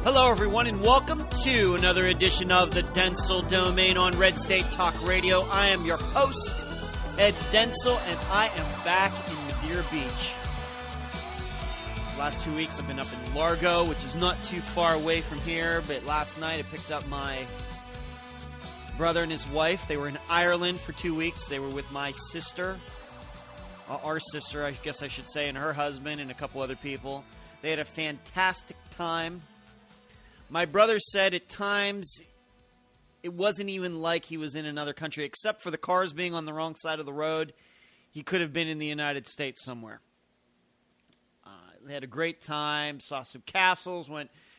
Hello, everyone, and welcome to another edition of the Dentzel Domain on Red State Talk Radio. I am your host, Ed Dentzel, and I am back in Madeira Beach. The last 2 weeks I've been up in Largo, which is not too far away from here, but last night I picked up my brother and his wife. They were in Ireland for 2 weeks. They were with my sister, our sister, I guess I should say, and her husband and a couple other people. They had a fantastic time. My brother said at times it wasn't even like he was in another country, except for the cars being on the wrong side of the road. He could have been in the United States somewhere. They had a great time, saw some castles,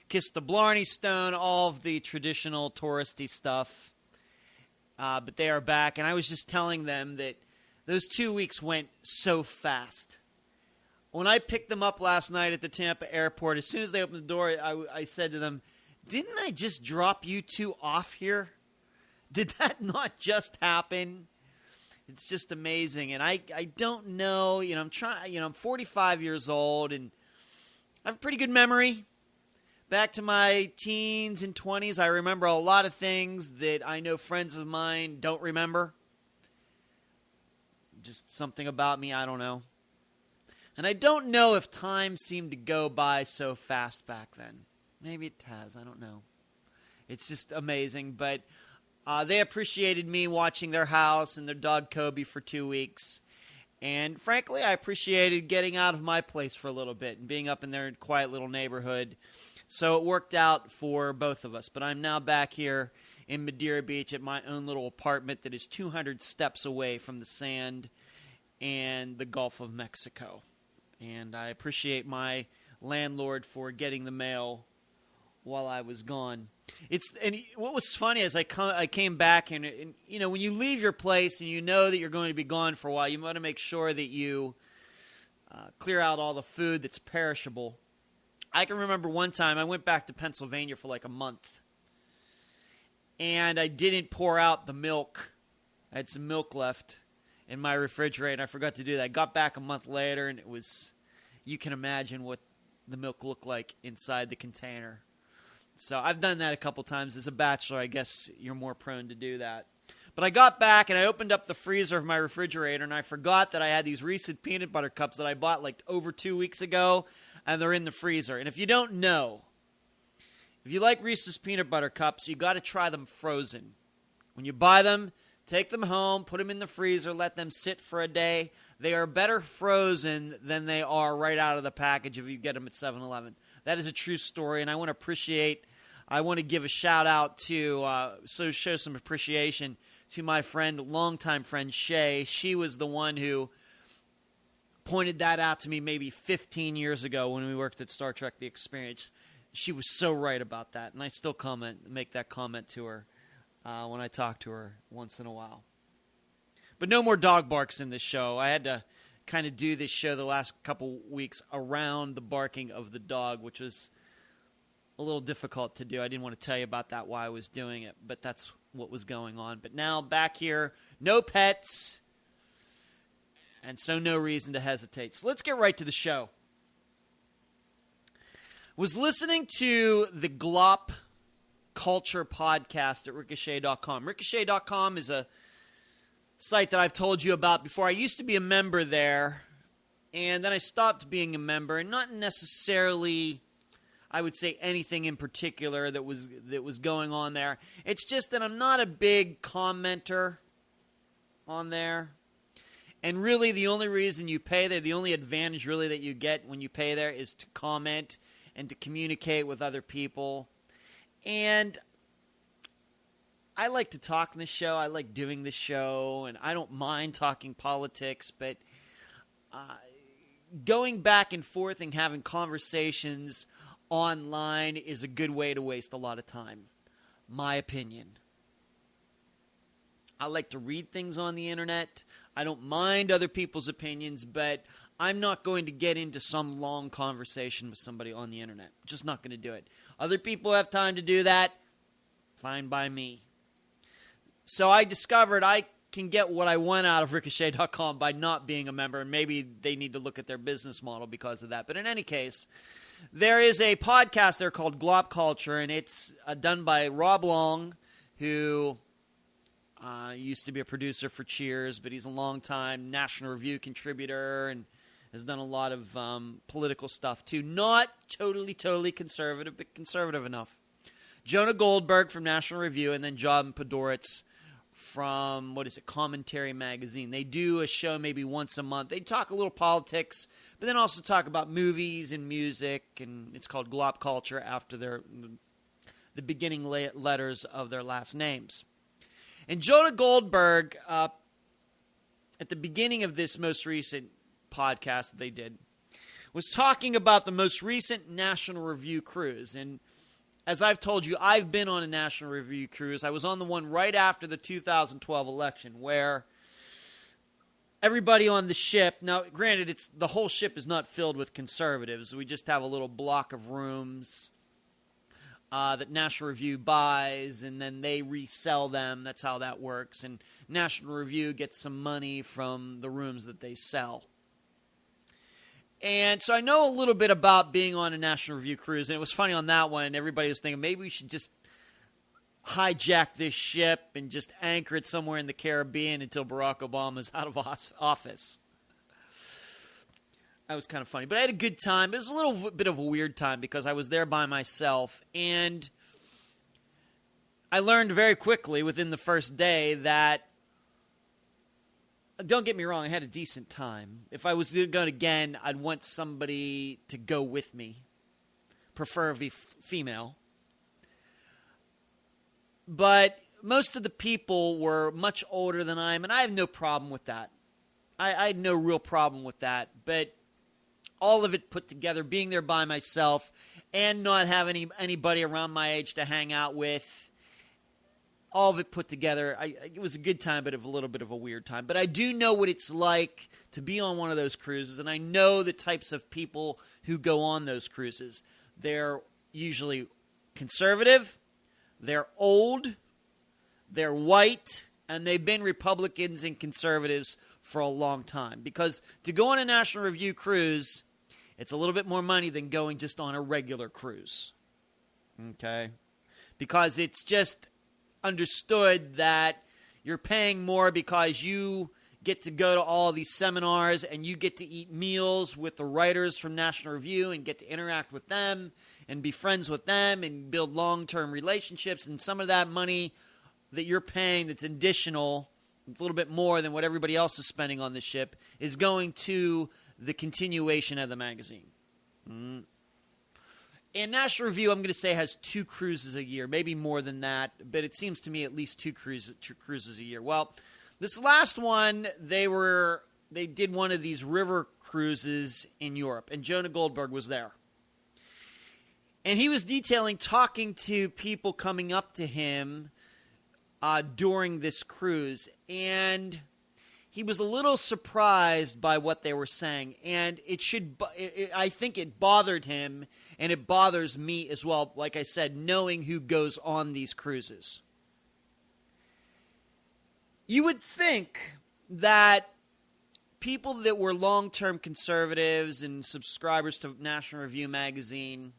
kissed the Blarney Stone, all of the traditional touristy stuff. But they are back, and I was just telling them that those 2 weeks went so fast. When I picked them up last night at the Tampa airport, as soon as they opened the door, I said to them, "Didn't I just drop you two off here? Did that not just happen?" It's just amazing. And I don't know, I'm 45 years old, and I have a pretty good memory. Back to my teens and 20s, I remember a lot of things that I know friends of mine don't remember. Just something about me, I don't know. And I don't know if time seemed to go by so fast back then. Maybe it has, I don't know. It's just amazing, but they appreciated me watching their house and their dog Kobe for 2 weeks. And frankly, I appreciated getting out of my place for a little bit and being up in their quiet little neighborhood. So it worked out for both of us. But I'm now back here in Madeira Beach at my own little apartment that is 200 steps away from the sand and the Gulf of Mexico. And I appreciate my landlord for getting the mail while I was gone. And what was funny is I came back, and when you leave your place and you know that you're going to be gone for a while, you want to make sure that you clear out all the food that's perishable. I can remember one time I went back to Pennsylvania for like a month, and I didn't pour out the milk. I had some milk left in my refrigerator, and I forgot to do that. I got back a month later, and you can imagine what the milk looked like inside the container. So I've done that a couple times. As a bachelor, I guess you're more prone to do that. But I got back, and I opened up the freezer of my refrigerator, and I forgot that I had these Reese's peanut butter cups that I bought like over 2 weeks ago, and they're in the freezer. And if you don't know, if you like Reese's peanut butter cups, you got to try them frozen. When you buy them, take them home, put them in the freezer, let them sit for a day. They are better frozen than they are right out of the package if you get them at 7-Eleven. That is a true story, and I want to give a shout out to, show some appreciation to my longtime friend Shay. She was the one who pointed that out to me maybe 15 years ago when we worked at Star Trek The Experience. She was so right about that, and I still make that comment to her when I talk to her once in a while. But no more dog barks in this show. I had to kind of do this show the last couple weeks around the barking of the dog, which was a little difficult to do. I didn't want to tell you about that while I was doing it, but that's what was going on. But now back here, no pets, and so no reason to hesitate. So let's get right to the show. Was listening to the Glop Culture podcast at Ricochet.com. Ricochet.com is a site that I've told you about before. I used to be a member there, and then I stopped being a member, and not necessarily, I would say, anything in particular that was going on there. It's just that I'm not a big commenter on there. And really, the only reason you pay there, the only advantage really that you get when you pay there is to comment and to communicate with other people. And I like to talk in this show. I like doing this show, and I don't mind talking politics, but going back and forth and having conversations online is a good way to waste a lot of time. My opinion. I like to read things on the internet. I don't mind other people's opinions, but I'm not going to get into some long conversation with somebody on the internet. Just not going to do it. Other people have time to do that. Fine by me. So I discovered I can get what I want out of Ricochet.com by not being a member, and maybe they need to look at their business model because of that. But in any case, There is a podcast there called Glop Culture, and it's done by Rob Long, who used to be a producer for Cheers, but he's a longtime National Review contributor and has done a lot of political stuff too. Not totally conservative, but conservative enough. Jonah Goldberg from National Review, and then John Podhoretz from, Commentary Magazine. They do a show maybe once a month. They talk a little politics, but then also talk about movies and music, and it's called Glop Culture after the beginning letters of their last names. And Jonah Goldberg, at the beginning of this most recent podcast that they did, was talking about the most recent National Review cruise. And as I've told you, I've been on a National Review cruise. I was on the one right after the 2012 election where everybody on the ship, now granted, the whole ship is not filled with conservatives. We just have a little block of rooms that National Review buys, and then they resell them. That's how that works. And National Review gets some money from the rooms that they sell. And so I know a little bit about being on a National Review cruise, and it was funny on that one. Everybody was thinking maybe we should just hijack this ship and just anchor it somewhere in the Caribbean until Barack Obama's out of office. That was kind of funny. But I had a good time. It was a little bit of a weird time because I was there by myself. And I learned very quickly within the first day that, don't get me wrong, I had a decent time. If I was going again, I'd want somebody to go with me, preferably female. But most of the people were much older than I am, and I have no problem with that. I had no real problem with that. But all of it put together, being there by myself and not having anybody around my age to hang out with, all of it put together, it was a good time, but a little bit of a weird time. But I do know what it's like to be on one of those cruises, and I know the types of people who go on those cruises. They're usually conservative, they're old, they're white, and they've been Republicans and conservatives for a long time. Because to go on a National Review cruise, it's a little bit more money than going just on a regular cruise. Okay? Because it's just understood that you're paying more because you get to go to all these seminars and you get to eat meals with the writers from National Review and get to interact with them and be friends with them and build long-term relationships. And some of that money that you're paying that's additional, it's a little bit more than what everybody else is spending on the ship, is going to the continuation of the magazine. And National Review, I'm going to say, has 2 cruises a year, maybe more than that, but it seems to me at least 2 cruises a year. Well, this last one, they did one of these river cruises in Europe, and Jonah Goldberg was there. And he was detailing talking to people coming up to him during this cruise, and he was a little surprised by what they were saying, and I think it bothered him, and it bothers me as well, like I said, knowing who goes on these cruises. You would think that people that were long-term conservatives and subscribers to National Review magazine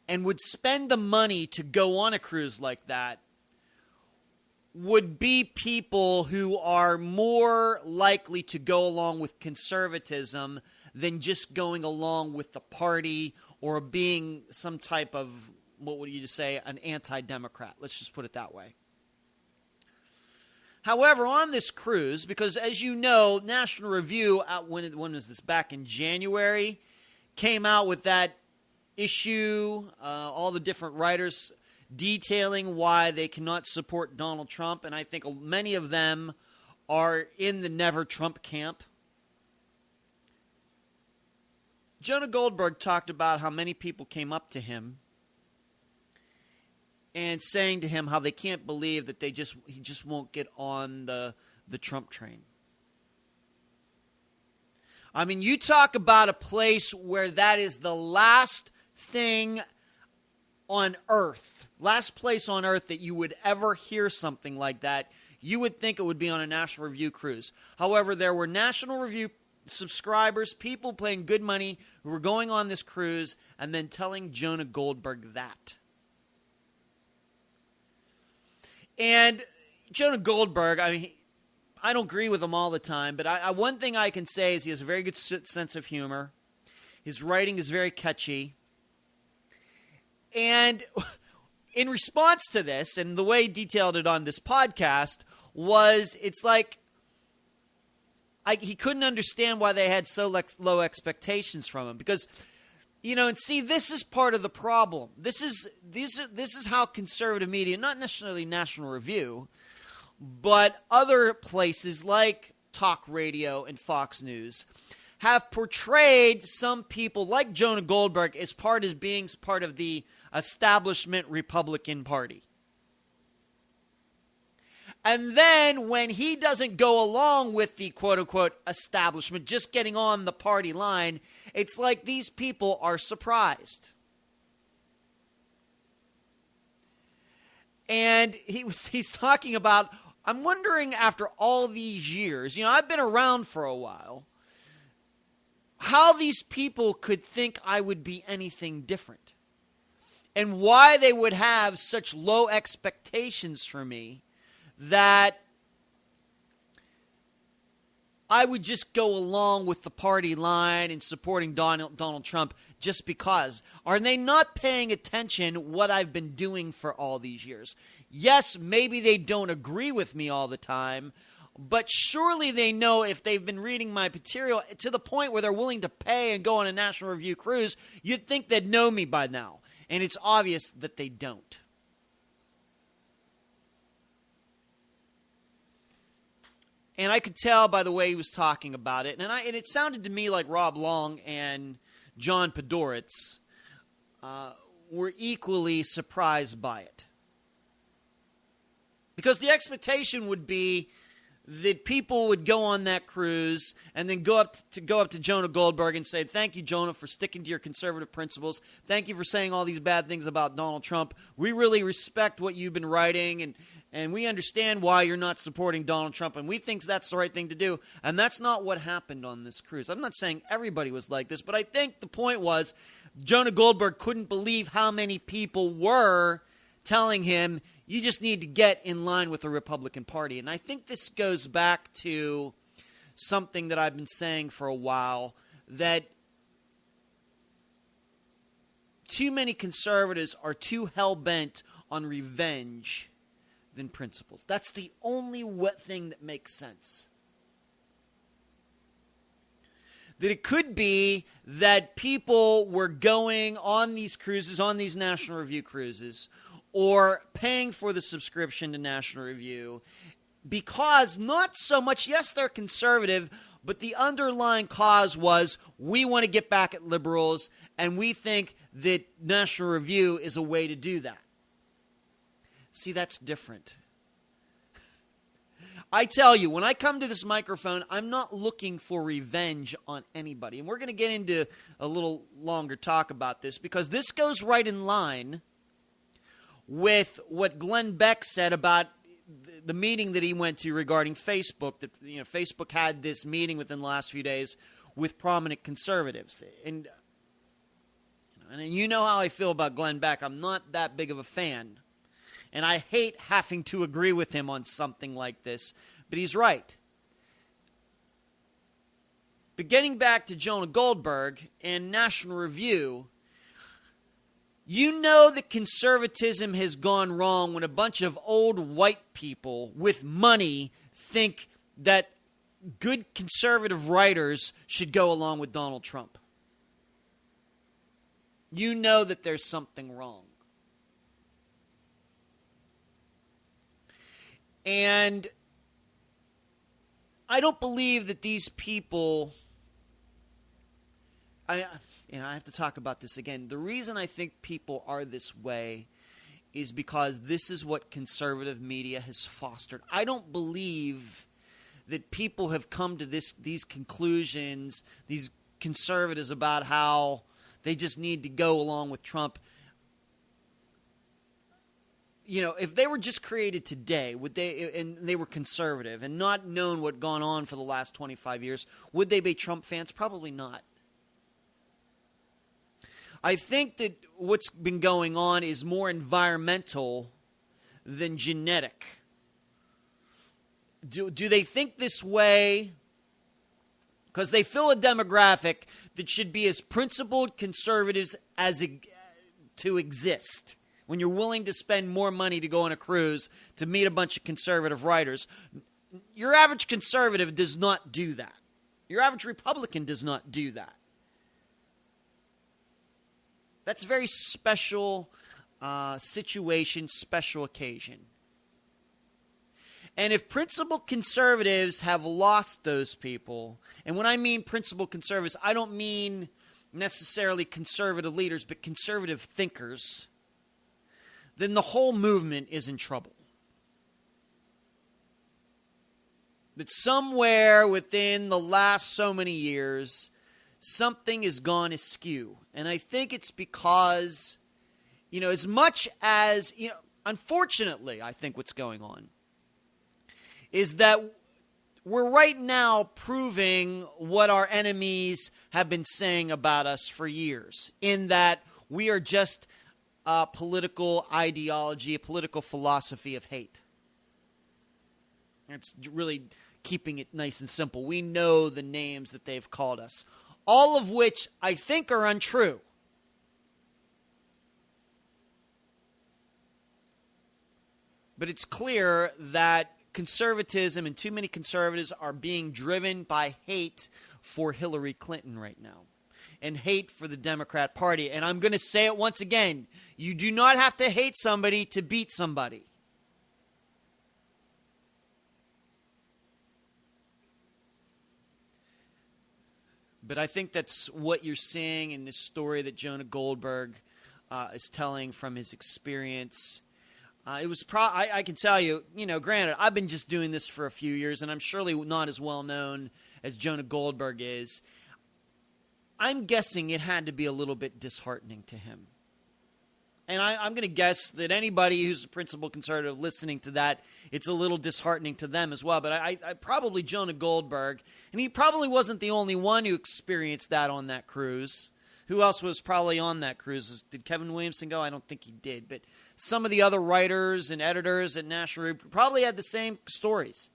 and would spend the money to go on a cruise like that would be people who are more likely to go along with conservatism than just going along with the party or being some type of, what would you just say, an anti-Democrat. Let's just put it that way. However, on this cruise, because as you know, National Review, when was this, back in January, came out with that issue, all the different writers detailing why they cannot support Donald Trump, and I think many of them are in the Never Trump camp. Jonah Goldberg talked about how many people came up to him and saying to him how they can't believe that he just won't get on the Trump train. I mean, you talk about a place where that is the last thing on earth, last place on earth that you would ever hear something like that. You would think it would be on a National Review cruise. However, there were National Review subscribers, people paying good money who were going on this cruise and then telling Jonah Goldberg that. And Jonah Goldberg, I mean, I don't agree with him all the time, but one thing I can say is he has a very good sense of humor. His writing is very catchy. And in response to this, and the way he detailed it on this podcast, was it's like he couldn't understand why they had so low expectations from him. Because, and see, this is part of the problem. This is how conservative media, not necessarily National Review, but other places like talk radio and Fox News have portrayed some people like Jonah Goldberg as being part of the establishment Republican Party. And then when he doesn't go along with the quote-unquote establishment, just getting on the party line, it's like these people are surprised. And he's talking about, I'm wondering after all these years, I've been around for a while, how these people could think I would be anything different. And why they would have such low expectations for me that I would just go along with the party line and supporting Donald Trump just because. Are they not paying attention what I've been doing for all these years? Yes, maybe they don't agree with me all the time, but surely they know if they've been reading my material to the point where they're willing to pay and go on a National Review cruise, you'd think they'd know me by now. And it's obvious that they don't. And I could tell by the way he was talking about it. And it sounded to me like Rob Long and John Podhoretz were equally surprised by it. Because the expectation would be that people would go on that cruise and then go up to Jonah Goldberg and say, thank you, Jonah, for sticking to your conservative principles. Thank you for saying all these bad things about Donald Trump. We really respect what you've been writing, and we understand why you're not supporting Donald Trump, and we think that's the right thing to do. And that's not what happened on this cruise. I'm not saying everybody was like this, but I think the point was Jonah Goldberg couldn't believe how many people were telling him, you just need to get in line with the Republican Party. And I think this goes back to something that I've been saying for a while, that too many conservatives are too hell-bent on revenge than principles. That's the only thing that makes sense. That it could be that people were going on these cruises, on these National Review cruises, or paying for the subscription to National Review because not so much, yes, they're conservative, but the underlying cause was we want to get back at liberals, and we think that National Review is a way to do that. See, that's different. I tell you, when I come to this microphone, I'm not looking for revenge on anybody. And we're going to get into a little longer talk about this because this goes right in line with what Glenn Beck said about the meeting that he went to regarding Facebook. That Facebook had this meeting within the last few days with prominent conservatives, and you know how I feel about Glenn Beck. I'm not that big of a fan, and I hate having to agree with him on something like this. But he's right. But getting back to Jonah Goldberg and National Review. You know that conservatism has gone wrong when a bunch of old white people with money think that good conservative writers should go along with Donald Trump. You know that there's something wrong. And I don't believe that these people... I have to talk about this again. The reason I think people are this way is because this is what conservative media has fostered. I don't believe that people have come to these conclusions, these conservatives, about how they just need to go along with Trump. if they were just created today, and they were conservative and not known what gone on for the last 25 years, would they be Trump fans? Probably not. I think that what's been going on is more environmental than genetic. Do they think this way because they fill a demographic that should be as principled conservatives to exist? When you're willing to spend more money to go on a cruise to meet a bunch of conservative writers, your average conservative does not do that. Your average Republican does not do that. That's a very special situation, special occasion. And if principled conservatives have lost those people, and when I mean principled conservatives, I don't mean necessarily conservative leaders, but conservative thinkers, then the whole movement is in trouble. That somewhere within the last so many years, something has gone askew. And I think it's because, as much as, unfortunately, I think what's going on is that we're right now proving what our enemies have been saying about us for years, in that we are just a political ideology, a political philosophy of hate. It's really keeping it nice and simple. We know the names that they've called us, all of which I think are untrue. But it's clear that conservatism and too many conservatives are being driven by hate for Hillary Clinton right now and hate for the Democrat Party. And I'm going to say it once again. You do not have to hate somebody to beat somebody. But I think that's what you're seeing in this story that Jonah Goldberg is telling from his experience. It was I can tell you, granted, I've been just doing this for a few years, and I'm surely not as well known as Jonah Goldberg is. I'm guessing it had to be a little bit disheartening to him. And I'm going to guess that anybody who's a principled conservative listening to that, it's a little disheartening to them as well. But I probably Jonah Goldberg, and he probably wasn't the only one who experienced that on that cruise. Who else was probably on that cruise? Did Kevin Williamson go? I don't think he did. But some of the other writers and editors at National Review probably had the same stories.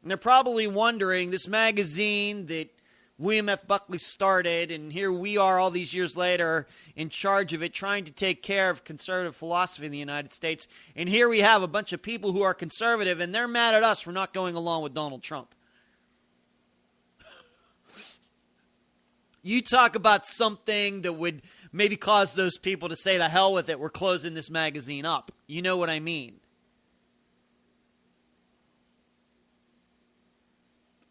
And they're probably wondering, this magazine that William F. Buckley started, and here we are all these years later in charge of it, trying to take care of conservative philosophy in the United States. And here we have a bunch of people who are conservative, and they're mad at us for not going along with Donald Trump. You talk about something that would maybe cause those people to say, the hell with it, we're closing this magazine up. You know what I mean?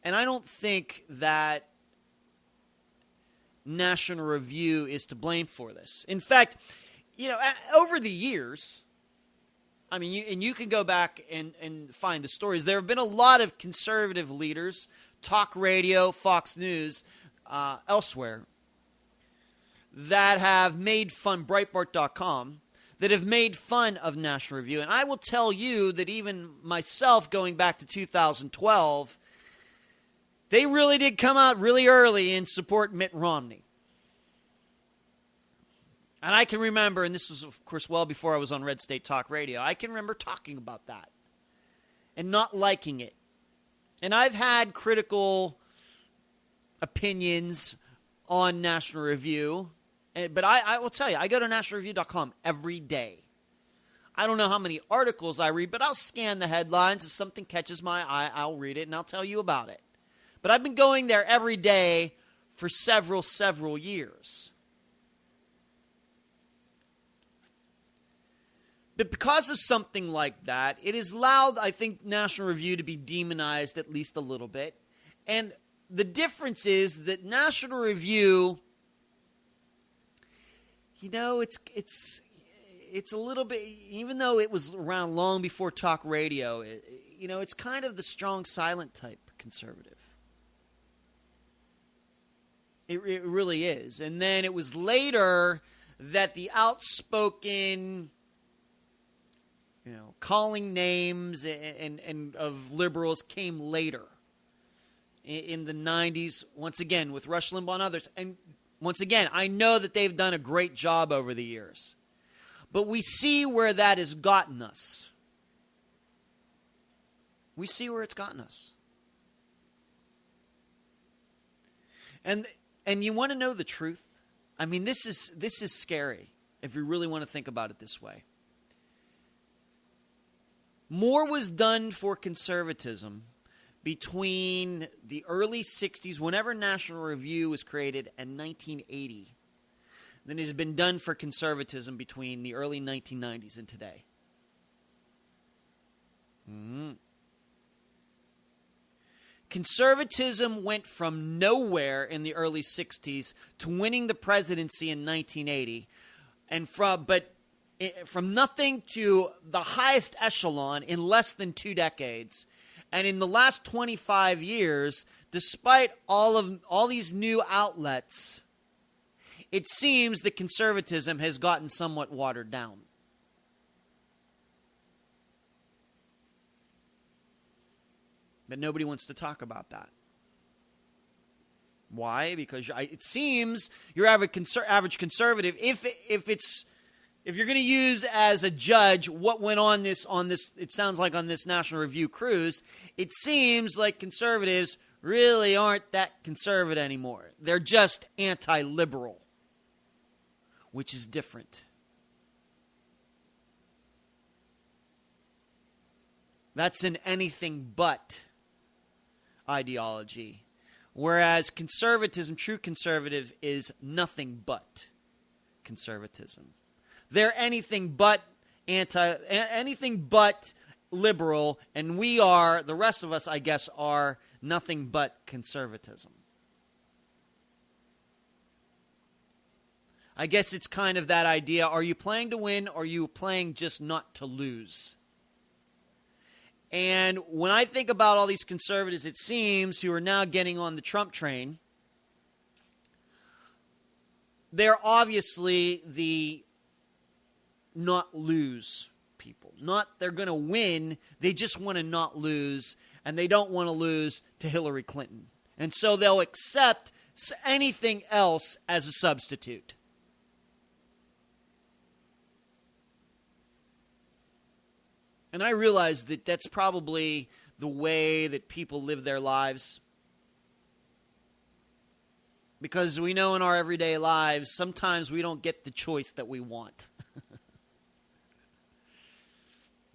And I don't think that National Review is to blame for this. In fact, over the years, and you can go back and find the stories, there have been a lot of conservative leaders, talk radio, Fox News, elsewhere, that have made fun, Breitbart.com, that have made fun of National Review. And I will tell you that even myself, going back to 2012, they really did come out really early and support Mitt Romney. And I can remember, and this was, of course, well before I was on Red State Talk Radio, I can remember talking about that and not liking it. And I've had critical opinions on National Review, but I will tell you, I go to nationalreview.com every day. I don't know how many articles I read, but I'll scan the headlines. If something catches my eye, I'll read it, and I'll tell you about it. But I've been going there every day for several years. But because of something like that, it has allowed, I think, National Review to be demonized at least a little bit. And the difference is that National Review, it's a little bit, even though it was around long before talk radio, it's kind of the strong silent type conservative. It really is. And then it was later that the outspoken, calling names and of liberals came later in the 90s, once again, with Rush Limbaugh and others. And once again, I know that they've done a great job over the years. But we see where that has gotten us. We see where it's gotten us. And you want to know the truth? I mean, this is scary if you really want to think about it this way. More was done for conservatism between the early 60s, whenever National Review was created, and 1980, than has been done for conservatism between the early 1990s and today. Conservatism went from nowhere in the early 60s to winning the presidency in 1980, and from nothing to the highest echelon in less than 2 decades. And in the last 25 years, despite all these new outlets, it seems that conservatism has gotten somewhat watered down. But nobody wants to talk about that. Why? Because it seems your average conservative, if you're going to use as a judge what went on this, it sounds like on this National Review cruise, it seems like conservatives really aren't that conservative anymore. They're just anti-liberal, which is different. That's an anything but ideology. Whereas conservatism, true conservative, is nothing but conservatism. They're anything but liberal, and the rest of us, I guess, are nothing but conservatism. I guess it's kind of that idea, are you playing to win, or are you playing just not to lose? And when I think about all these conservatives, it seems, who are now getting on the Trump train, they're obviously the not lose people. Not they're going to win, they just want to not lose, and they don't want to lose to Hillary Clinton. And so they'll accept anything else as a substitute. And I realize that that's probably the way that people live their lives. Because we know in our everyday lives, sometimes we don't get the choice that we want.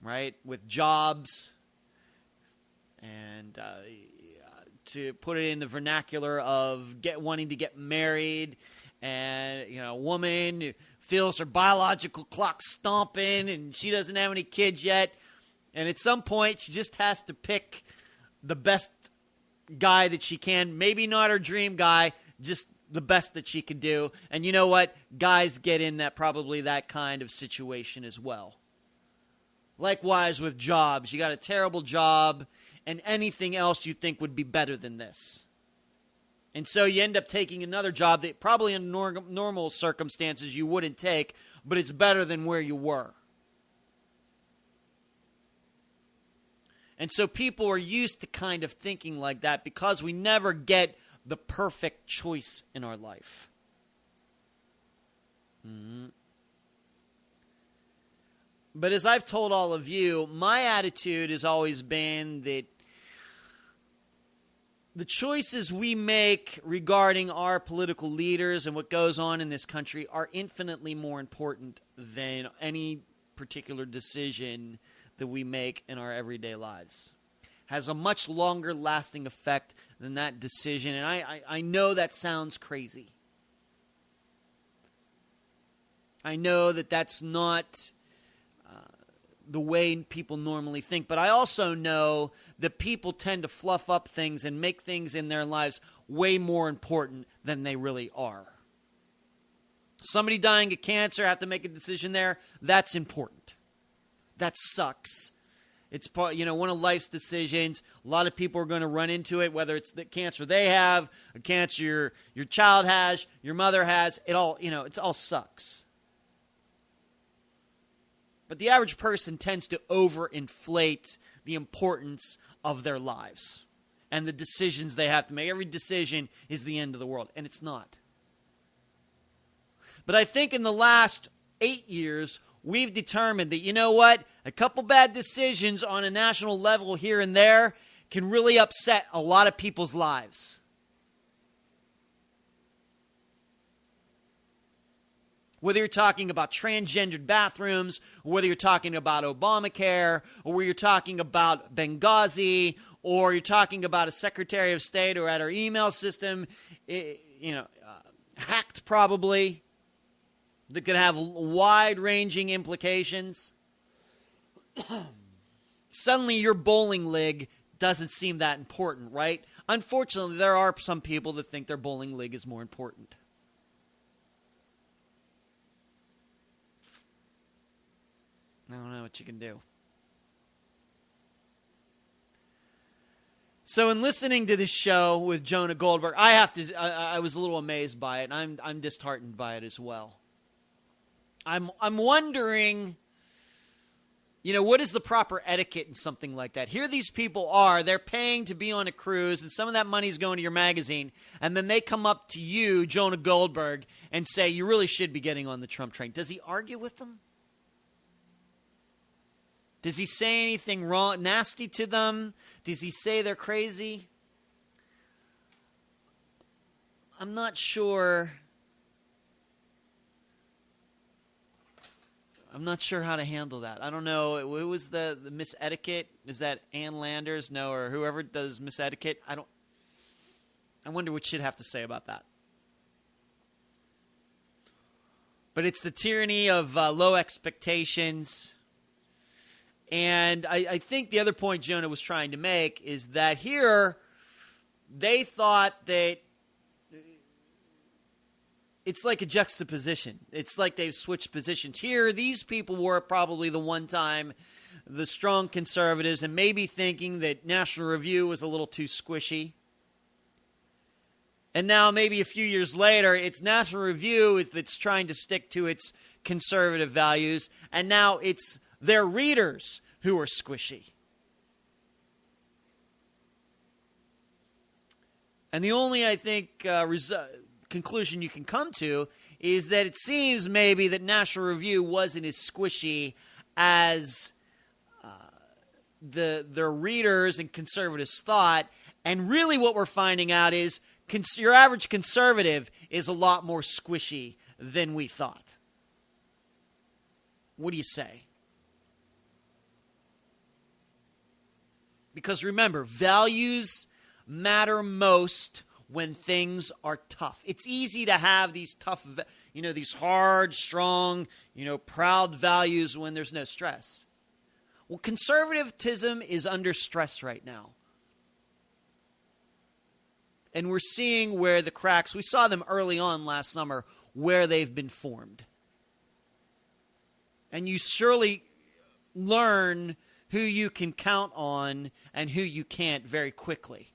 Right? With jobs, and to put it in the vernacular of wanting to get married, and a woman who feels her biological clock stomping, and she doesn't have any kids yet. And at some point, she just has to pick the best guy that she can. Maybe not her dream guy, just the best that she can do. And you know what? Guys get in probably that kind of situation as well. Likewise with jobs. You got a terrible job, and anything else you think would be better than this. And so you end up taking another job that probably in normal circumstances you wouldn't take, but it's better than where you were. And so people are used to kind of thinking like that because we never get the perfect choice in our life. But as I've told all of you, my attitude has always been that the choices we make regarding our political leaders and what goes on in this country are infinitely more important than any particular decision that we make in our everyday lives. Has a much longer lasting effect than that decision. And I know that sounds crazy. I know that that's not the way people normally think. But I also know that people tend to fluff up things and make things in their lives way more important than they really are. Somebody dying of cancer, have to make a decision there. That's important. That sucks. It's part, one of life's decisions. A lot of people are going to run into it, whether it's the cancer they have, a cancer your child has, your mother has. It all, it all sucks. But the average person tends to overinflate the importance of their lives and the decisions they have to make. Every decision is the end of the world, and it's not. But I think in the last 8 years, we've determined that, you know what, a couple bad decisions on a national level here and there can really upset a lot of people's lives. Whether you're talking about transgendered bathrooms, or whether you're talking about Obamacare, or whether you're talking about Benghazi, or you're talking about a Secretary of State or at our email system, hacked probably, that could have wide-ranging implications. Suddenly your bowling league doesn't seem that important, right? Unfortunately, there are some people that think their bowling league is more important. I don't know what you can do. So in listening to this show with Jonah Goldberg, I was a little amazed by it, and I'm disheartened by it as well. I'm wondering, what is the proper etiquette in something like that? Here these people are, they're paying to be on a cruise, and some of that money's going to your magazine, and then they come up to you, Jonah Goldberg, and say, you really should be getting on the Trump train. Does he argue with them? Does he say anything wrong, nasty to them? Does he say they're crazy? I'm not sure. I'm not sure how to handle that. I don't know. Who was the Miss Etiquette? Is that Ann Landers? No, or whoever does Miss Etiquette? I wonder what she'd have to say about that. But it's the tyranny of low expectations. And I think the other point Jonah was trying to make is that here they thought that it's like a juxtaposition. It's like they've switched positions. Here, these people were probably the one time the strong conservatives and maybe thinking that National Review was a little too squishy. And now maybe a few years later, it's National Review that's trying to stick to its conservative values. And now it's their readers who are squishy. And the only, I think, conclusion you can come to is that it seems maybe that National Review wasn't as squishy as their readers and conservatives thought. And really what we're finding out is your average conservative is a lot more squishy than we thought. What do you say? Because remember, values matter most when things are tough. It's easy to have these tough, these hard, strong, proud values when there's no stress. Well, conservatism is under stress right now. And we're seeing where the cracks, we saw them early on last summer, where they've been formed. And you surely learn who you can count on and who you can't very quickly.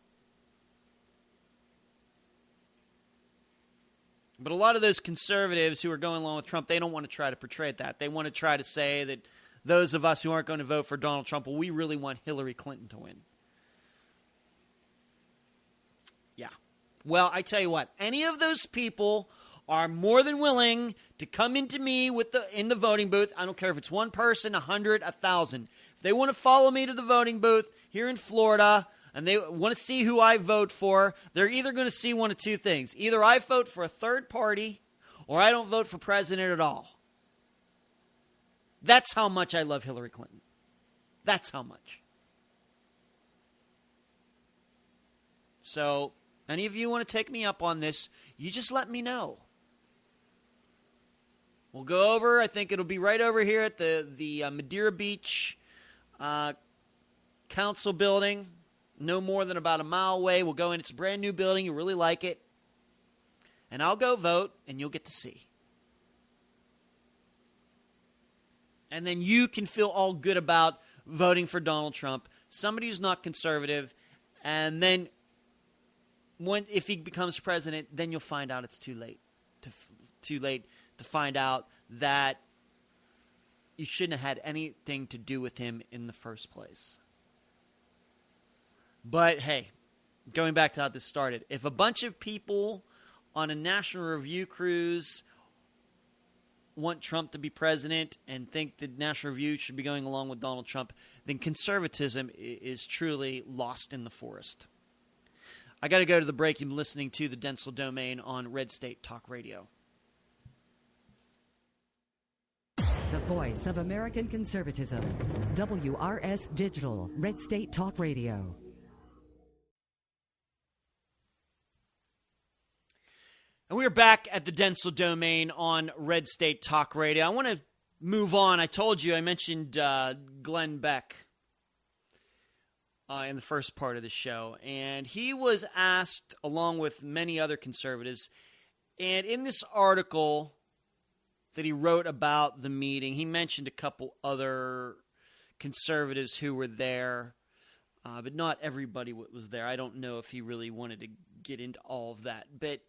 But a lot of those conservatives who are going along with Trump, they don't want to try to portray that. They want to try to say that those of us who aren't going to vote for Donald Trump, well, we really want Hillary Clinton to win. Yeah. Well, I tell you what, any of those people are more than willing to come into me in the voting booth. I don't care if it's one person, 100, 1,000. If they want to follow me to the voting booth here in Florida and they want to see who I vote for, they're either going to see one of two things. Either I vote for a third party or I don't vote for president at all. That's how much I love Hillary Clinton. That's how much. So, any of you want to take me up on this, you just let me know. We'll go over, I think it'll be right over here at the Madeira Beach Council building, no more than about a mile away. We'll go in. It's a brand new building. You really like it. And I'll go vote, and you'll get to see. And then you can feel all good about voting for Donald Trump, somebody who's not conservative, and then if he becomes president, then you'll find out it's too late. Too late to find out that you shouldn't have had anything to do with him in the first place. But hey, going back to how this started, if a bunch of people on a National Review cruise want Trump to be president and think that National Review should be going along with Donald Trump, then conservatism is truly lost in the forest. I got to go to the break. You've been listening to the Dentzel Domain on Red State Talk Radio. The voice of American conservatism. WRS Digital, Red State Talk Radio. And we're back at the Dentzel Domain on Red State Talk Radio. I want to move on. I told you, I mentioned Glenn Beck in the first part of the show. And he was asked, along with many other conservatives, and in this article that he wrote about the meeting, he mentioned a couple other conservatives who were there, but not everybody was there. I don't know if he really wanted to get into all of that. But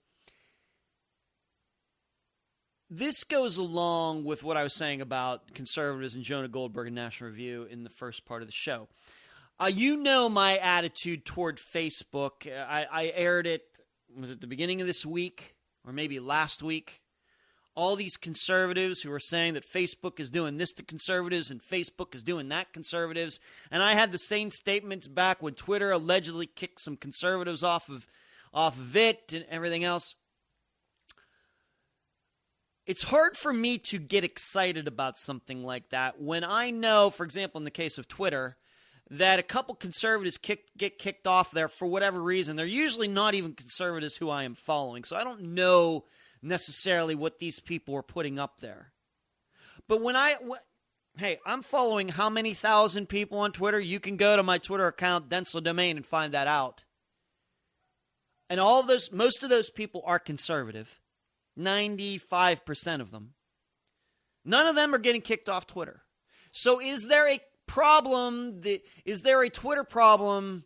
this goes along with what I was saying about conservatives and Jonah Goldberg and National Review in the first part of the show. You know my attitude toward Facebook. I aired it, was it the beginning of this week or maybe last week? All these conservatives who are saying that Facebook is doing this to conservatives and Facebook is doing that conservatives. And I had the same statements back when Twitter allegedly kicked some conservatives off of it and everything else. It's hard for me to get excited about something like that when I know, for example, in the case of Twitter, that a couple conservatives get kicked off there for whatever reason. They're usually not even conservatives who I am following, so I don't know necessarily what these people are putting up there. But hey, I'm following how many thousand people on Twitter? You can go to my Twitter account, Dentzel Domain, and find that out. And most of those people are conservative. 95% of them. None of them are getting kicked off Twitter. So is there a problem? Is there a Twitter problem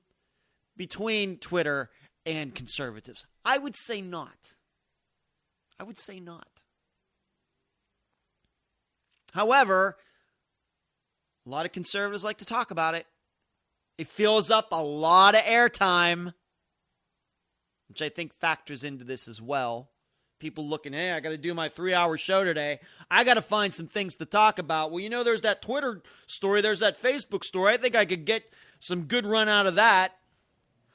between Twitter and conservatives? I would say not. I would say not. However, a lot of conservatives like to talk about it. It fills up a lot of airtime, which I think factors into this as well. People looking, hey, I got to do my 3-hour show today. I got to find some things to talk about. Well, there's that Twitter story. There's that Facebook story. I think I could get some good run out of that.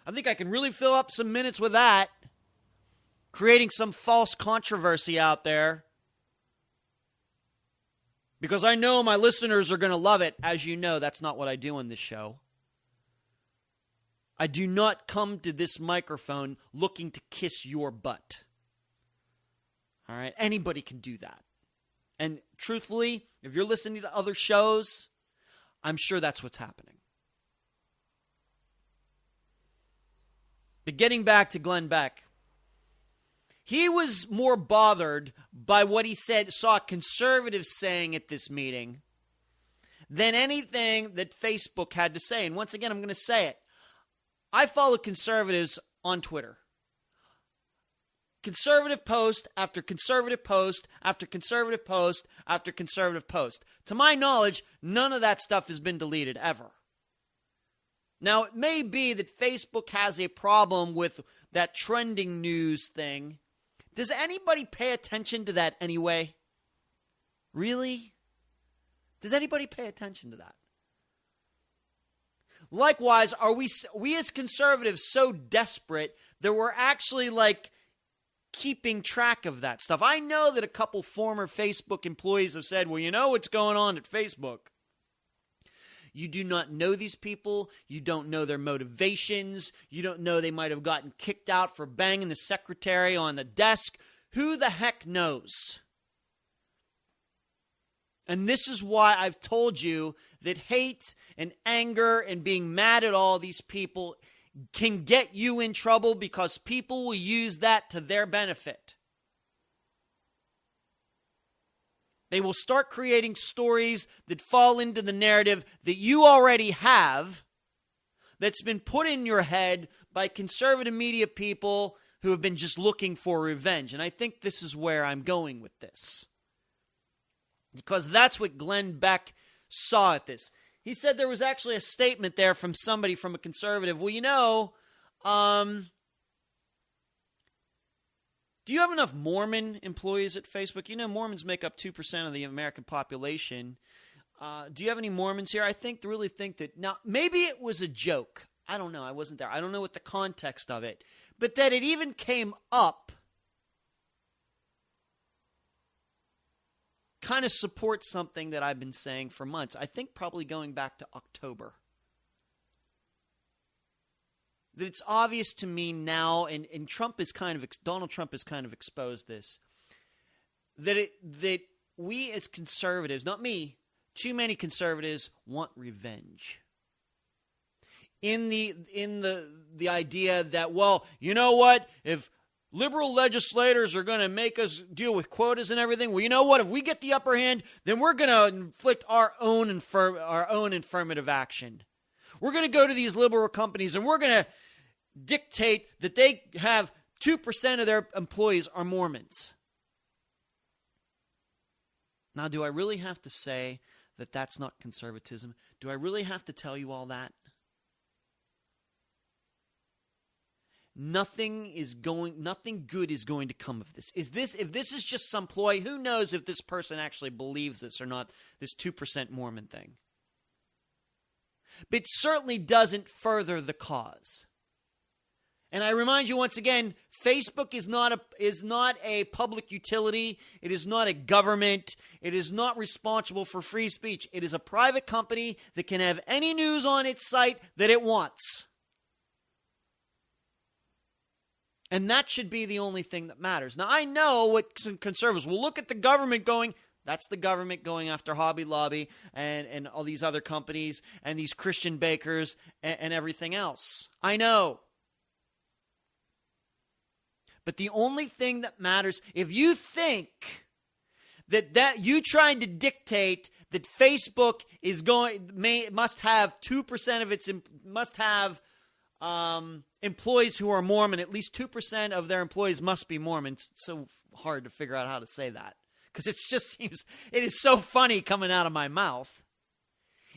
I think I can really fill up some minutes with that. Creating some false controversy out there. Because I know my listeners are going to love it. As you know, that's not what I do on this show. I do not come to this microphone looking to kiss your butt. All right? Anybody can do that. And truthfully, if you're listening to other shows, I'm sure that's what's happening. But getting back to Glenn Beck, he was more bothered by what he saw conservatives saying at this meeting than anything that Facebook had to say. And once again, I'm going to say it. I follow conservatives on Twitter. Conservative post after conservative post after conservative post after conservative post. To my knowledge, none of that stuff has been deleted ever. Now, it may be that Facebook has a problem with that trending news thing. Does anybody pay attention to that anyway? Really? Does anybody pay attention to that? Likewise, are we as conservatives so desperate that we're actually keeping track of that stuff? I know that a couple former Facebook employees have said, well, you know what's going on at Facebook. You do not know these people. You don't know their motivations. You don't know they might have gotten kicked out for banging the secretary on the desk. Who the heck knows? And this is why I've told you that hate and anger and being mad at all these people can get you in trouble because people will use that to their benefit. They will start creating stories that fall into the narrative that you already have, that's been put in your head by conservative media people who have been just looking for revenge. And I think this is where I'm going with this. because that's what Glenn Beck saw at this. He said there was actually a statement there from somebody, from a conservative. Well, do you have enough Mormon employees at Facebook? Mormons make up 2% of the American population. Do you have any Mormons here? I really think that, now, maybe it was a joke. I don't know. I wasn't there. I don't know what the context of it. But that it even came up kind of supports something that I've been saying for months. I think probably going back to October. That it's obvious to me now, and Donald Trump has kind of exposed this, that we as conservatives, not me, too many conservatives want revenge. In the idea that, well, you know what, if liberal legislators are going to make us deal with quotas and everything, well, you know what, if we get the upper hand, then we're going to inflict our own affirmative action. We're going to go to these liberal companies and we're going to dictate that they have 2% of their employees are Mormons. Now, do I really have to say that that's not conservatism? Do I really have to tell you all that? Nothing good is going to come of this. If this is just some ploy, who knows if this person actually believes this or not, this 2% Mormon thing. But it certainly doesn't further the cause. And I remind you once again, Facebook is not a public utility. It is not a government. It is not responsible for free speech. It is a private company that can have any news on its site that it wants. And that should be the only thing that matters. Now, I know what some conservatives will look at the government going, that's the government going after Hobby Lobby and all these other companies and these Christian bakers and everything else. I know. But the only thing that matters, if you think that you trying to dictate that Facebook must have 2% of its employees who are Mormon, at least 2% of their employees must be Mormon. It's so hard to figure out how to say that because it is so funny coming out of my mouth.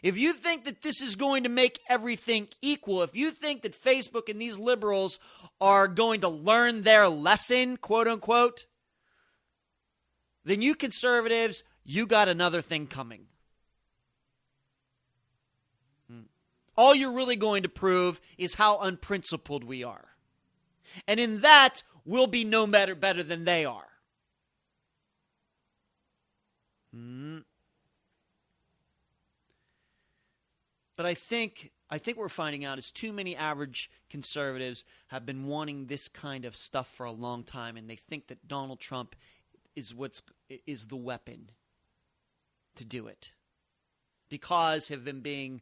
If you think that this is going to make everything equal, if you think that Facebook and these liberals are going to learn their lesson, quote unquote, then you conservatives, you got another thing coming. All you're really going to prove is how unprincipled we are. And in that, we'll be no better than they are. But I think what we're finding out is too many average conservatives have been wanting this kind of stuff for a long time, and they think that Donald Trump is the weapon to do it. Because of him being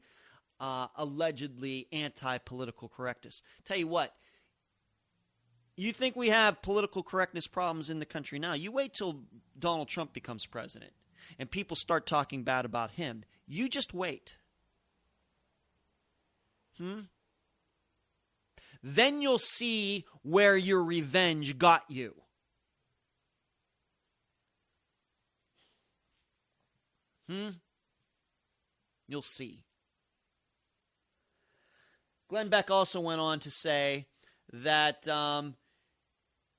allegedly anti-political correctness. Tell you what, you think we have political correctness problems in the country now? You wait till Donald Trump becomes president and people start talking bad about him. You just wait. Then you'll see where your revenge got you. You'll see. Glenn Beck also went on to say that,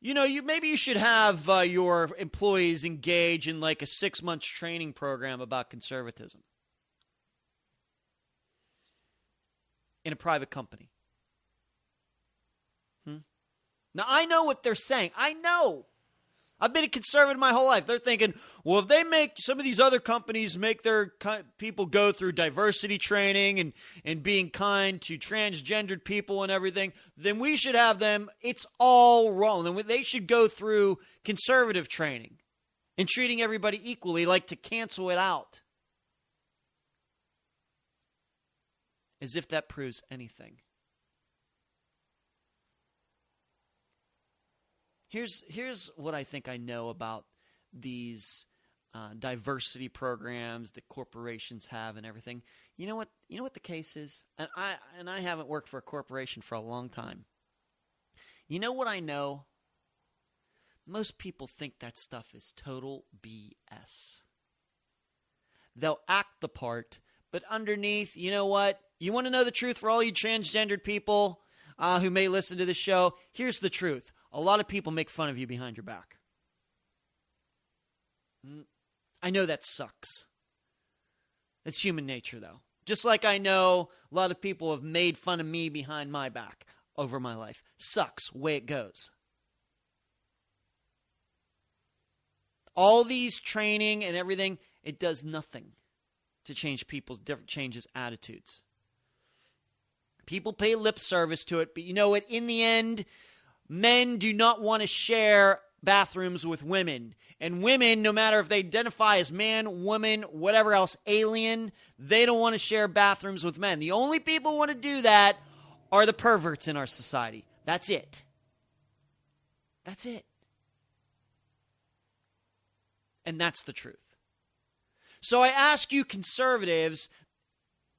maybe you should have your employees engage in like a 6-month training program about conservatism in a private company. Now, I know what they're saying. I know. I've been a conservative my whole life. They're thinking, well, if they make some of these other companies make their people go through diversity training and being kind to transgendered people and everything, then we should have them. It's all wrong. Then they should go through conservative training and treating everybody equally, like to cancel it out. As if that proves anything. Here's what I think I know about these diversity programs that corporations have and everything. You know what the case is? And I haven't worked for a corporation for a long time. You know what I know? Most people think that stuff is total BS. they'll act the part, but underneath, you know what? You want to know the truth for all you transgendered people who may listen to the show? Here's the truth. A lot of people make fun of you behind your back. I know that sucks. That's human nature, though. Just like I know a lot of people have made fun of me behind my back over my life. Sucks, way it goes. All these training and everything, it does nothing to change people's changes attitudes. People pay lip service to it, but you know what? In the end, men do not want to share bathrooms with women. And women, no matter if they identify as man, woman, whatever else, alien, they don't want to share bathrooms with men. The only people who want to do that are the perverts in our society. That's it. That's it. And that's the truth. So I ask you conservatives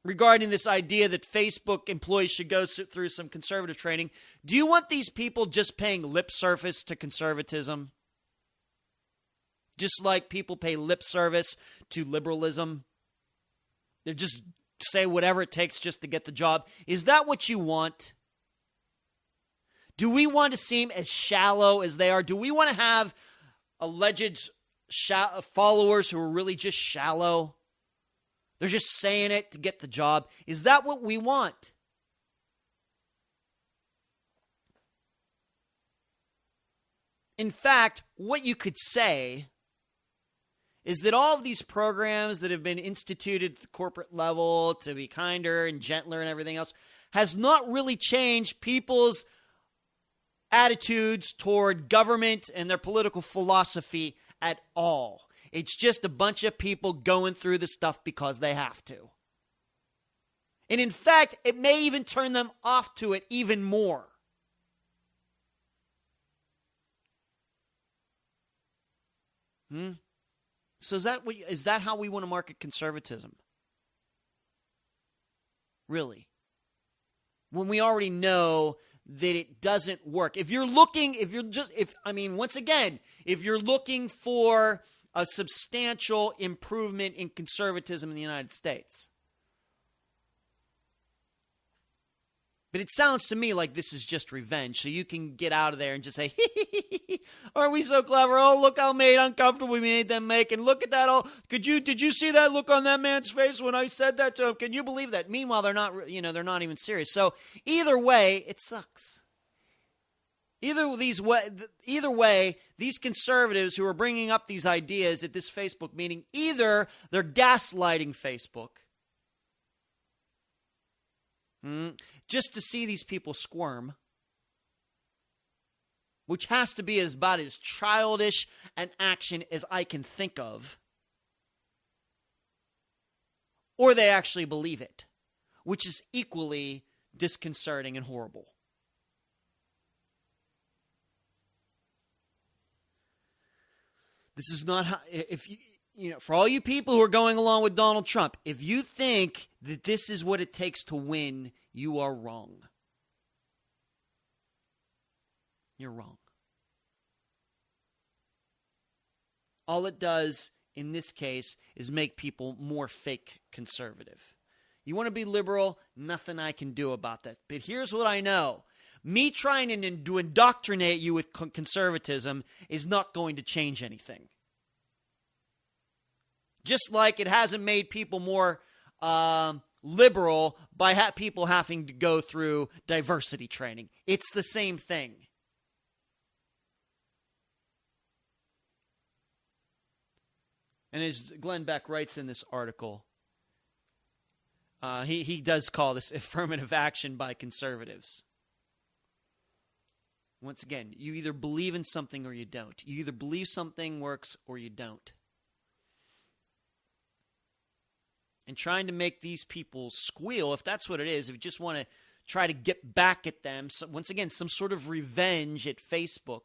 regarding this idea that Facebook employees should go through some conservative training. Do you want these people just paying lip service to conservatism? Just like people pay lip service to liberalism? They just say whatever it takes just to get the job. Is that what you want? Do we want to seem as shallow as they are? Do we want to have alleged followers who are really just shallow? They're just saying it to get the job. Is that what we want? In fact, what you could say is that all of these programs that have been instituted at the corporate level to be kinder and gentler and everything else has not really changed people's attitudes toward government and their political philosophy at all. It's just a bunch of people going through the stuff because they have to. And in fact, it may even turn them off to it even more. So is that how we want to market conservatism? Really? When we already know that it doesn't work. If you're looking for a substantial improvement in conservatism in the United States. But it sounds to me like this is just revenge, so you can get out of there and just say, aren't we so clever? Oh, look how uncomfortable we made them make, and look at that. Oh, did you see that look on that man's face when I said that to him? Can you believe that? Meanwhile, they're not even serious. So either way, it sucks. Either way, these conservatives who are bringing up these ideas at this Facebook meeting, either they're gaslighting Facebook just to see these people squirm, which has to be about as childish an action as I can think of, or they actually believe it, which is equally disconcerting and horrible. This is not how, for all you people who are going along with Donald Trump, if you think that this is what it takes to win, you are wrong. You're wrong. All it does in this case is make people more fake conservative. You want to be liberal? Nothing I can do about that. But here's what I know. Me trying to indoctrinate you with conservatism is not going to change anything. Just like it hasn't made people more liberal by people having to go through diversity training. It's the same thing. And as Glenn Beck writes in this article, he does call this affirmative action by conservatives. Once again, you either believe in something or you don't. You either believe something works or you don't. And trying to make these people squeal, if that's what it is, if you just want to try to get back at them, so once again, some sort of revenge at Facebook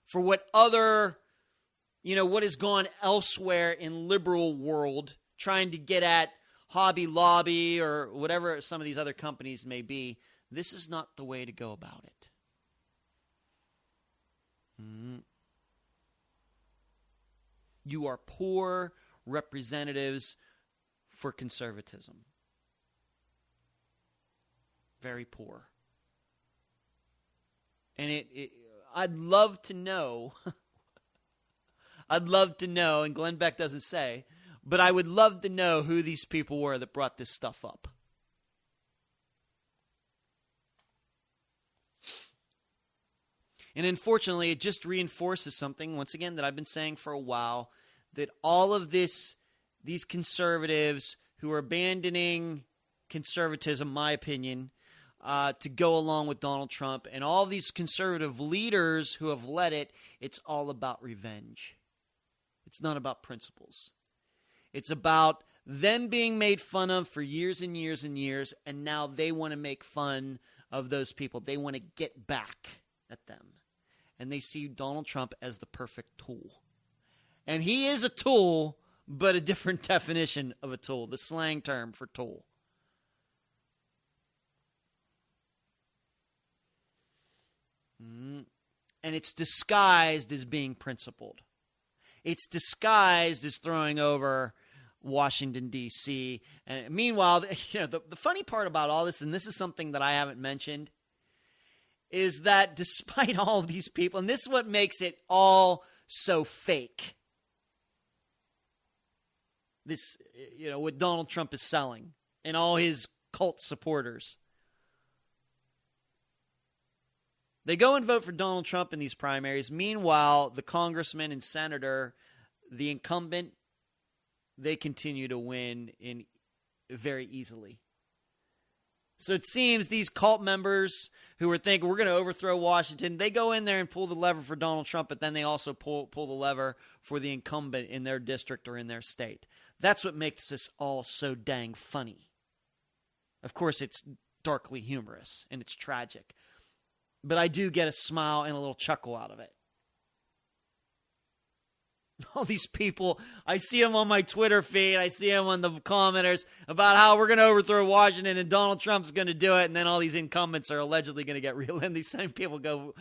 for what has gone elsewhere in liberal world, trying to get at Hobby Lobby or whatever some of these other companies may be, this is not the way to go about it. You are poor, representatives for conservatism. Very poor. And I'd love to know, and Glenn Beck doesn't say, but I would love to know who these people were that brought this stuff up. And unfortunately, it just reinforces something, once again, that I've been saying for a while, that all of these conservatives who are abandoning conservatism, my opinion, to go along with Donald Trump, and all these conservative leaders who have led it, it's all about revenge. It's not about principles. It's about them being made fun of for years and years and years, and now they want to make fun of those people. They want to get back at them. And they see Donald Trump as the perfect tool. And he is a tool, but a different definition of a tool, the slang term for tool. And it's disguised as being principled. It's disguised as throwing over Washington, D.C. And meanwhile, the funny part about all this, and this is something that I haven't mentioned, is that despite all of these people, and this is what makes it all so fake, this, what Donald Trump is selling and all his cult supporters. They go and vote for Donald Trump in these primaries. Meanwhile, the congressman and senator, the incumbent, they continue to win very easily. So it seems these cult members who are thinking we're going to overthrow Washington, they go in there and pull the lever for Donald Trump, but then they also pull the lever for the incumbent in their district or in their state. That's what makes this all so dang funny. Of course, it's darkly humorous and it's tragic. But I do get a smile and a little chuckle out of it. All these people, I see them on my Twitter feed, I see them on the commenters about how we're going to overthrow Washington and Donald Trump's going to do it, and then all these incumbents are allegedly going to get real, and these same people go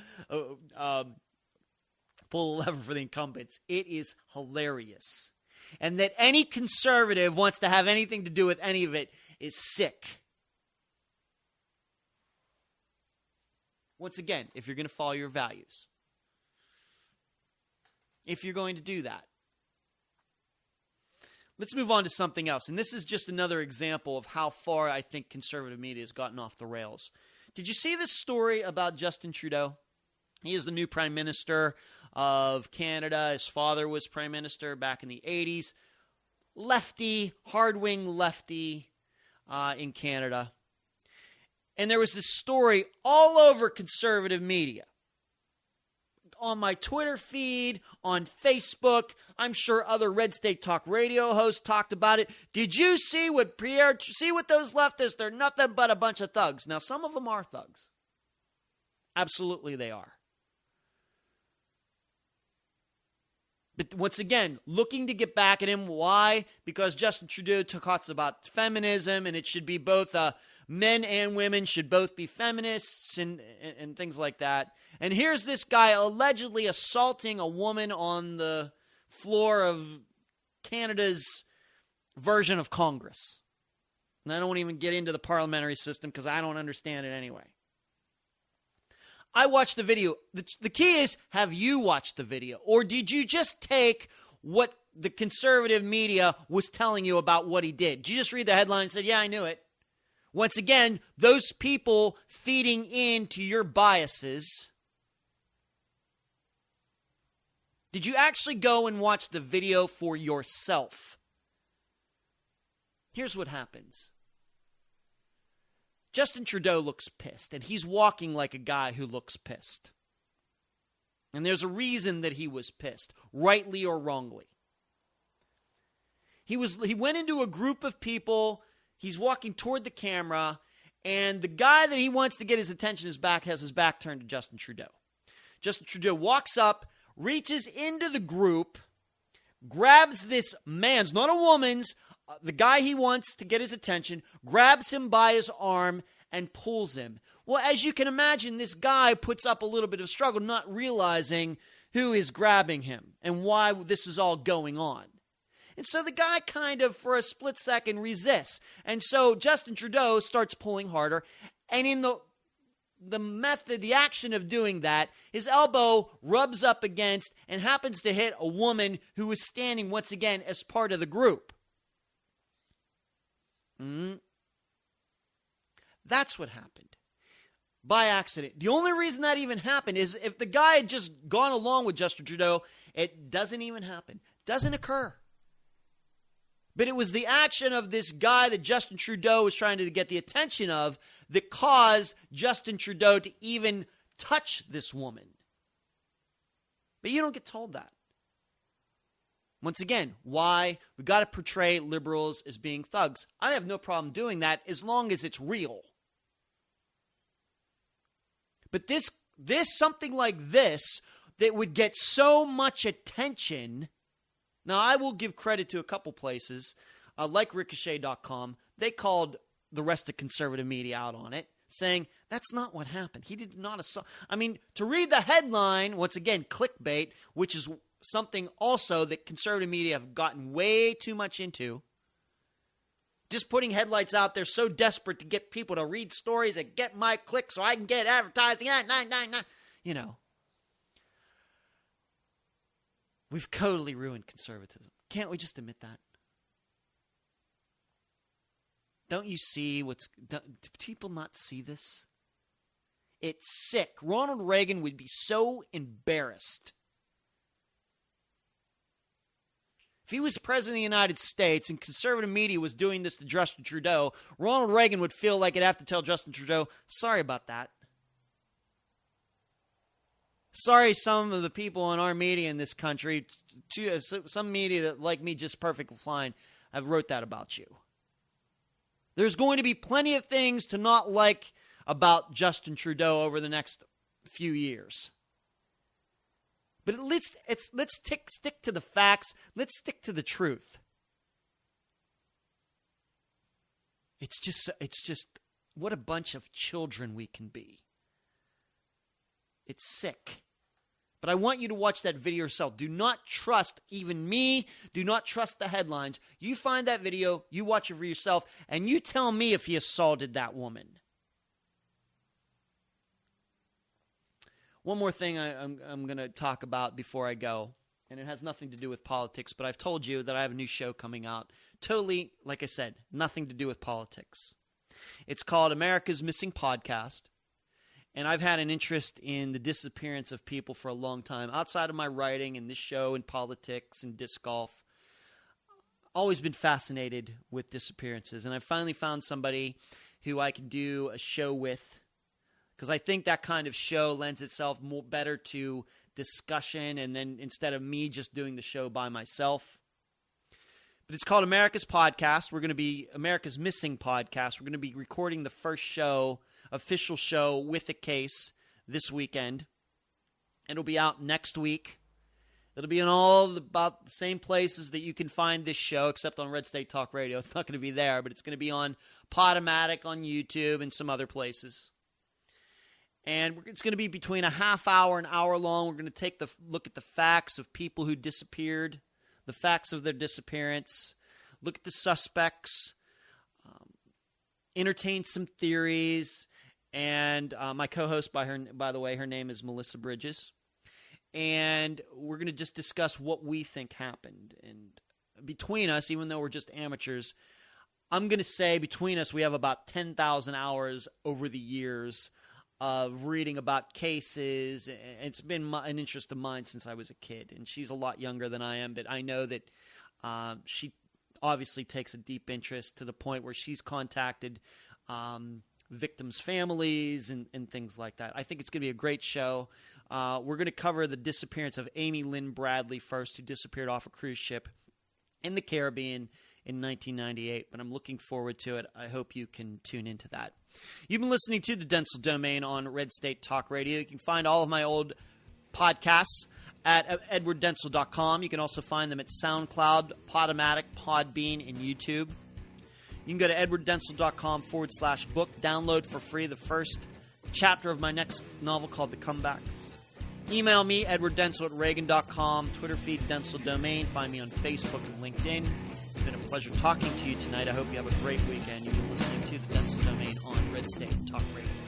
pull the lever for the incumbents. It is hilarious. And that any conservative wants to have anything to do with any of it is sick. Once again, if you're going to follow your values, if you're going to do that. Let's move on to something else. And this is just another example of how far I think conservative media has gotten off the rails. Did you see this story about Justin Trudeau? He is the new Prime Minister of Canada. His father was Prime Minister back in the 80s. Lefty, hard-wing lefty in Canada. And there was this story all over conservative media. On my Twitter feed, on Facebook, I'm sure other Red State Talk radio hosts talked about it. Did you see what those leftists, they're nothing but a bunch of thugs. Now, some of them are thugs. Absolutely they are. But once again, looking to get back at him. Why? Because Justin Trudeau talks about feminism, and it should be both men and women should both be feminists and things like that. And here's this guy allegedly assaulting a woman on the floor of Canada's version of Congress. And I don't even get into the parliamentary system because I don't understand it anyway. I watched the video. The key is, have you watched the video? Or did you just take what the conservative media was telling you about what he did? Did you just read the headline and said, yeah, I knew it? Once again, those people feeding into your biases. Did you actually go and watch the video for yourself? Here's what happens. Justin Trudeau looks pissed, and he's walking like a guy who looks pissed. And there's a reason that he was pissed, rightly or wrongly. He went into a group of people. He's walking toward the camera, and the guy that he wants to get his attention has his back turned to Justin Trudeau. Justin Trudeau walks up, reaches into the group, grabs this man's, not a woman's, the guy he wants to get his attention, grabs him by his arm and pulls him. Well, as you can imagine, this guy puts up a little bit of struggle, not realizing who is grabbing him and why this is all going on. And so the guy kind of, for a split second, resists. And so Justin Trudeau starts pulling harder. And in the action of doing that, his elbow rubs up against and happens to hit a woman who was standing once again as part of the group. That's what happened. By accident. The only reason that even happened is if the guy had just gone along with Justin Trudeau, it doesn't even happen. Doesn't occur. But it was the action of this guy that Justin Trudeau was trying to get the attention of that caused Justin Trudeau to even touch this woman. But you don't get told that. Once again, why? We've got to portray liberals as being thugs. I have no problem doing that as long as it's real. But this something like this that would get so much attention. Now, I will give credit to a couple places, like Ricochet.com. They called the rest of conservative media out on it, saying that's not what happened. He did not assault. I mean, to read the headline, once again, clickbait, which is something also that conservative media have gotten way too much into. Just putting headlights out there so desperate to get people to read stories and get my clicks so I can get advertising. You know. We've totally ruined conservatism. Can't we just admit that? Don't you see do people not see this? It's sick. Ronald Reagan would be so embarrassed. If he was president of the United States and conservative media was doing this to Justin Trudeau, Ronald Reagan would feel like he'd have to tell Justin Trudeau, sorry about that. Sorry, some of the people in our media in this country, some media that like me just perfectly fine, have wrote that about you. There's going to be plenty of things to not like about Justin Trudeau over the next few years. But let's stick to the facts. Let's stick to the truth. It's just what a bunch of children we can be. It's sick. But I want you to watch that video yourself. Do not trust even me. Do not trust the headlines. You find that video, you watch it for yourself, and you tell me if he assaulted that woman. One more thing I'm going to talk about before I go, and it has nothing to do with politics, but I've told you that I have a new show coming out. Totally, like I said, nothing to do with politics. It's called America's Missing Podcast. And I've had an interest in the disappearance of people for a long time. Outside of my writing and this show and politics and disc golf, always been fascinated with disappearances. And I finally found somebody who I can do a show with, because I think that kind of show lends itself better to discussion, and then instead of me just doing the show by myself. But it's called America's Podcast. We're going to be America's Missing Podcast. We're going to be recording the first show, official show with a case this weekend. It'll be out next week. It'll be in about the same places that you can find this show, except on Red State Talk Radio. It's not going to be there, but it's going to be on Podomatic, on YouTube, and some other places. And it's going to be between a half hour and an hour long. We're going to take the look at the facts of people who disappeared, the facts of their disappearance, look at the suspects, entertain some theories. And my co-host, by the way, her name is Melissa Bridges. And we're going to just discuss what we think happened. And between us, even though we're just amateurs, I'm going to say between us we have about 10,000 hours over the years of reading about cases. It's been an interest of mine since I was a kid. And she's a lot younger than I am, but I know that she obviously takes a deep interest to the point where she's contacted victims' families and things like that. I think it's going to be a great show. We're going to cover the disappearance of Amy Lynn Bradley first, who disappeared off a cruise ship in the Caribbean in 1998, but I'm looking forward to it. I hope you can tune into that. You've been listening to the Dentzel Domain on Red State Talk Radio. You can find all of my old podcasts at edwarddentzel.com. You can also find them at SoundCloud, Podomatic, Podbean, and YouTube. You can go to edwarddentzel.com/book. Download for free the first chapter of my next novel called The Comebacks. Email me, edwarddentzel@reagan.com. Twitter feed, Dentzel Domain. Find me on Facebook and LinkedIn. It's been a pleasure talking to you tonight. I hope you have a great weekend. You've been listening to the Dentzel Domain on Red State Talk Radio.